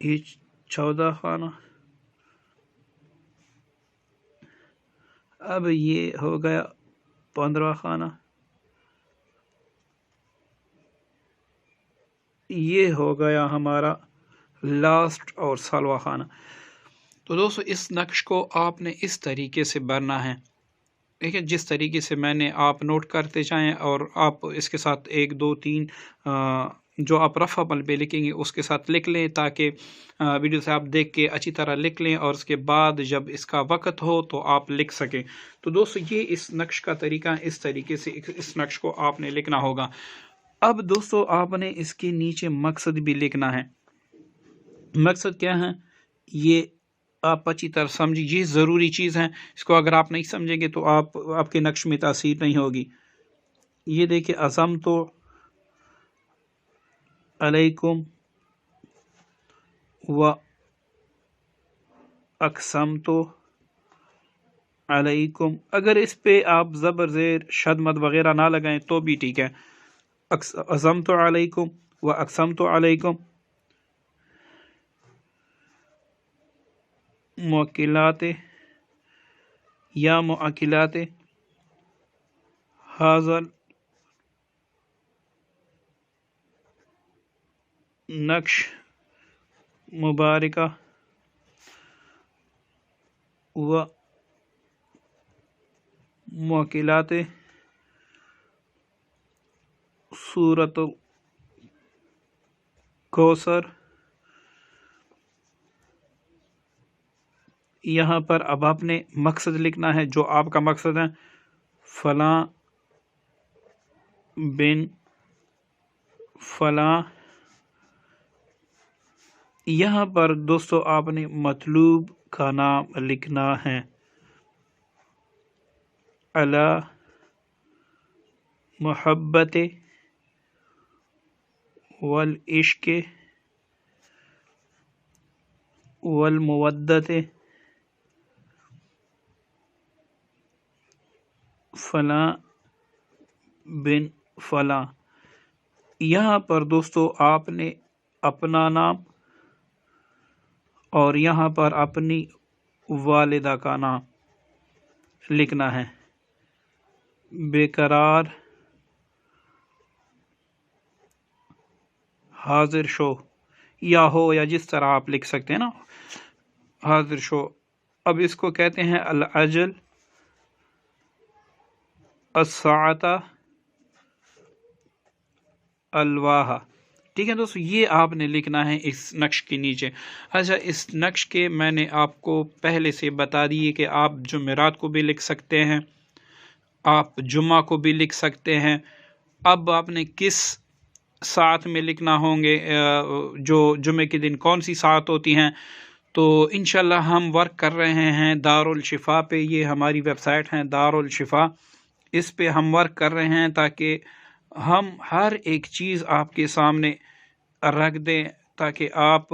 یہ 14 خانہ. اب یہ ہو گیا 15 خانہ. یہ ہو گیا ہمارا لاسٹ اور 16واں خانہ. تو دوستو اس نقش کو آپ نے اس طریقے سے بھرنا ہے. دیکھیں جس طریقے سے میں نے آپ نوٹ کرتے جائیں اور آپ اس کے ساتھ 1 2 3 جو آپ رف عمل پہ لکھیں گے اس کے ساتھ لکھ لیں تاکہ ویڈیو سے آپ دیکھ کے اچھی طرح لکھ لیں اور اس کے بعد جب اس کا وقت ہو تو آپ لکھ سکیں. تو دوستو یہ اس نقش کا طریقہ، اس طریقے سے اس نقش کو آپ نے لکھنا ہوگا. اب دوستو آپ نے اس کے نیچے مقصد بھی لکھنا ہے. مقصد کیا ہے یہ آپ اچھی طرح سمجھیں، یہ ضروری چیز ہے. اس کو اگر آپ نہیں سمجھیں گے تو آپ کے نقش میں تاثیر نہیں ہوگی. یہ دیکھیں عزمت علیکم و اقسمت علیکم. اگر اس پہ آپ زبر زیر شد مد وغیرہ نہ لگائیں تو بھی ٹھیک ہے. عزمت علیکم و اقسمت علیکم. موکلات یا معقلات حاضر نقش مبارکہ و موکلات سورۃ الکوثر. یہاں پر اب آپ نے مقصد لکھنا ہے جو آپ کا مقصد ہے. فلاں بن فلاں. یہاں پر دوستو آپ نے مطلوب کا نام لکھنا ہے. علی محبت والعشق والمودت فلاں بن فلاں. یہاں پر دوستو آپ نے اپنا نام اور یہاں پر اپنی والدہ کا نام لکھنا ہے. بے قرار حاضر شو یا ہو یا جس طرح آپ لکھ سکتے ہیں نا، حاضر شو. اب اس کو کہتے ہیں العجل الساعة الواحہ. ٹھیک ہے دوستو، یہ آپ نے لکھنا ہے اس نقش کے نیچے. اچھا اس نقش کے میں نے آپ کو پہلے سے بتا دیے کہ آپ جمعرات کو بھی لکھ سکتے ہیں، آپ جمعہ کو بھی لکھ سکتے ہیں. اب آپ نے کس ساعت میں لکھنا ہوں گے، جو جمعے کے دن کون سی ساعت ہوتی ہیں، تو انشاءاللہ ہم ورک کر رہے ہیں دارالشفا پہ. یہ ہماری ویب سائٹ ہے دارالشفا، اس پہ ہم ورک کر رہے ہیں تاکہ ہم ہر ایک چیز آپ کے سامنے رکھ دیں تاکہ آپ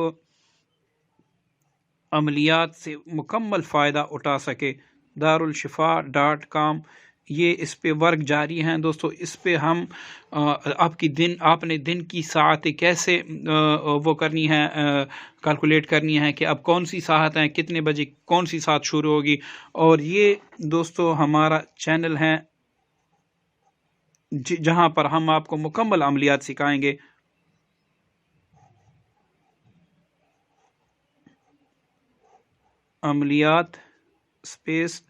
عملیات سے مکمل فائدہ اٹھا سکے. darulshifa.com یہ اس پہ ورک جاری ہیں دوستو. اس پہ ہم آپ نے دن کی ساعتیں کیسے وہ کرنی ہے، کیلکولیٹ کرنی ہے کہ اب کون سی ساعت ہیں، کتنے بجے کون سی ساعت شروع ہوگی. اور یہ دوستو ہمارا چینل ہے جہاں پر ہم آپ کو مکمل عملیات سکھائیں گے. عملیات اسپیس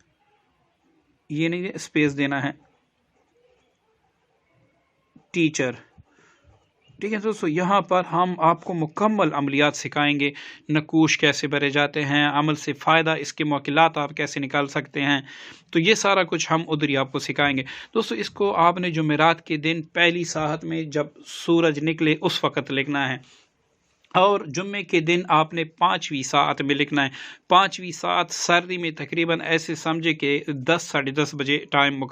یہ نہیں اسپیس دینا ہے، ٹیچر. ٹھیک ہے دوستو، یہاں پر ہم آپ کو مکمل عملیات سکھائیں گے. نقوش کیسے بھرے جاتے ہیں، عمل سے فائدہ، اس کے موکلات آپ کیسے نکال سکتے ہیں، تو یہ سارا کچھ ہم ادھر ہی آپ کو سکھائیں گے. دوستو اس کو آپ نے جمعرات کے دن پہلی ساعت میں جب سورج نکلے اس وقت لکھنا ہے، اور جمعے کے دن آپ نے 5ویں ساعت میں لکھنا ہے. 5ویں ساعت سردی میں تقریباً ایسے سمجھے کہ 10 ساڑھے 10 بجے ٹائم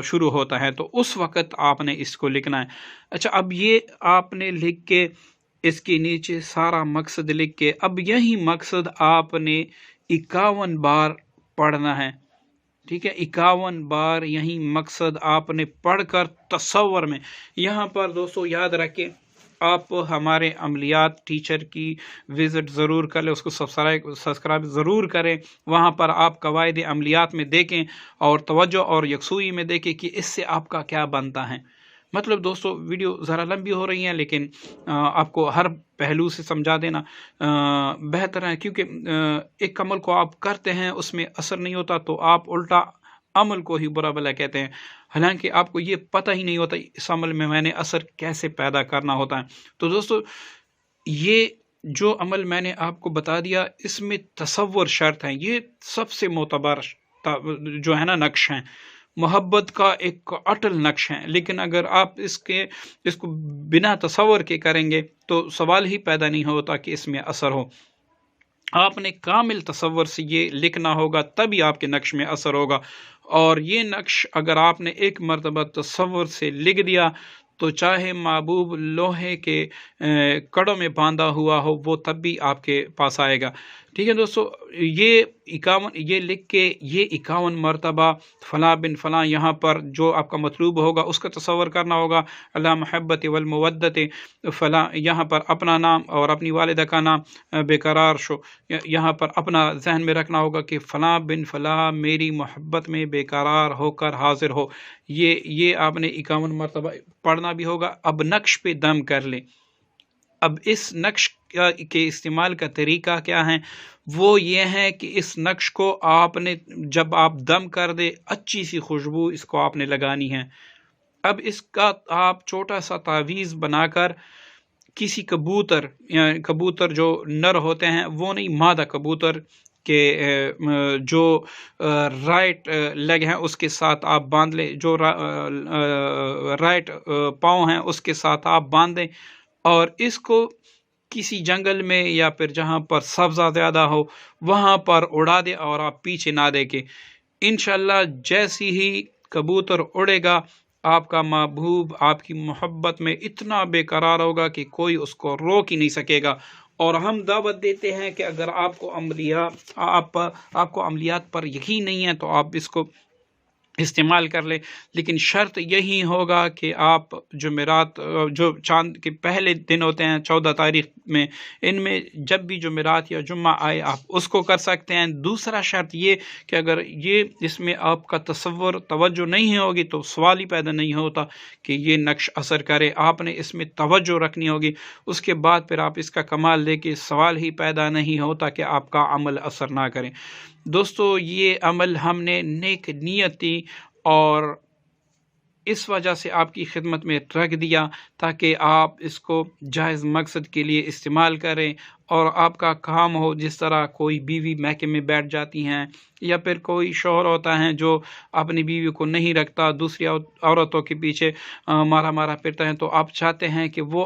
شروع ہوتا ہے، تو اس وقت آپ نے اس کو لکھنا ہے. اچھا اب یہ آپ نے لکھ کے اس کے نیچے سارا مقصد لکھ کے اب یہی مقصد آپ نے 51 بار پڑھنا ہے. ٹھیک ہے، 51 بار یہی مقصد آپ نے پڑھ کر تصور میں. یہاں پر دوستو یاد رکھیں آپ ہمارے عملیات ٹیچر کی وزٹ ضرور کر لیں، اس کو سبسکرائب ضرور کریں، وہاں پر آپ قواعد عملیات میں دیکھیں اور توجہ اور یکسوئی میں دیکھیں کہ اس سے آپ کا کیا بنتا ہے۔ مطلب دوستو ویڈیو ذرا لمبی ہو رہی ہیں، لیکن آپ کو ہر پہلو سے سمجھا دینا بہتر ہے، کیونکہ ایک عمل کو آپ کرتے ہیں اس میں اثر نہیں ہوتا تو آپ الٹا عمل کو ہی برا بھلا کہتے ہیں، حالانکہ آپ کو یہ پتہ ہی نہیں ہوتا اس عمل میں نے اثر کیسے پیدا کرنا ہوتا ہے۔ تو دوستو یہ جو عمل میں نے آپ کو بتا دیا اس میں تصور شرط ہے، یہ سب سے معتبر جو ہے نا نقش ہیں، محبت کا ایک اٹل نقش ہے، لیکن اگر آپ اس کو بنا تصور کے کریں گے تو سوال ہی پیدا نہیں ہوتا کہ اس میں اثر ہو۔ آپ نے کامل تصور سے یہ لکھنا ہوگا تبھی آپ کے نقش میں اثر ہوگا، اور یہ نقش اگر آپ نے ایک مرتبہ تصور سے لکھ دیا تو چاہے محبوب لوہے کے کڑوں میں باندھا ہوا ہو وہ تب بھی آپ کے پاس آئے گا۔ ٹھیک ہے دوستو، یہ لکھ کے یہ 51 مرتبہ فلاں بن فلاں یہاں پر جو آپ کا مطلوب ہوگا اس کا تصور کرنا ہوگا، اللہ محبت والمودت فلاں، یہاں پر اپنا نام اور اپنی والدہ کا نام بے قرار شو، یہاں پر اپنا ذہن میں رکھنا ہوگا کہ فلاں بن فلاں میری محبت میں بے قرار ہو کر حاضر ہو، یہ آپ نے 51 مرتبہ پڑھنا بھی ہوگا۔ اب نقش پہ دم کر لیں۔ اب اس نقش کے استعمال کا طریقہ کیا ہے؟ وہ یہ ہے کہ اس نقش کو آپ نے جب آپ دم کر دے اچھی سی خوشبو اس کو آپ نے لگانی ہے۔ اب اس کا آپ چھوٹا سا تعویذ بنا کر کسی کبوتر جو نر ہوتے ہیں وہ نہیں، مادہ کبوتر کے جو رائٹ لیگ ہیں اس کے ساتھ آپ باندھ لیں، جو رائٹ پاؤں ہیں اس کے ساتھ آپ باندھ دیں، اور اس کو کسی جنگل میں یا پھر جہاں پر سبزہ زیادہ ہو وہاں پر اڑا دے اور آپ پیچھے نہ دیکھیں۔ انشاءاللہ جیسی ہی کبوتر اڑے گا آپ کا محبوب آپ کی محبت میں اتنا بے قرار ہوگا کہ کوئی اس کو روک ہی نہیں سکے گا۔ اور ہم دعوت دیتے ہیں کہ اگر آپ کو عملیات پر یقین نہیں ہے تو آپ اس کو استعمال کر لیں، لیکن شرط یہی ہوگا کہ آپ جمعرات جو چاند کے پہلے دن ہوتے ہیں 14 تاریخ میں، ان میں جب بھی جمعرات یا جمعہ آئے آپ اس کو کر سکتے ہیں۔ دوسرا شرط یہ کہ اگر اس میں آپ کا تصور توجہ نہیں ہوگی تو سوال ہی پیدا نہیں ہوتا کہ یہ نقش اثر کرے، آپ نے اس میں توجہ رکھنی ہوگی، اس کے بعد پھر آپ اس کا کمال دے کے سوال ہی پیدا نہیں ہوتا کہ آپ کا عمل اثر نہ کرے۔ دوستو یہ عمل ہم نے نیک نیتی اور اس وجہ سے آپ کی خدمت میں رکھ دیا تاکہ آپ اس کو جائز مقصد کے لیے استعمال کریں، اور آپ کا کام ہو جس طرح کوئی بیوی میکے میں بیٹھ جاتی ہیں یا پھر کوئی شوہر ہوتا ہے جو اپنی بیوی کو نہیں رکھتا، دوسری عورتوں کے پیچھے مارا پھرتا ہے، تو آپ چاہتے ہیں کہ وہ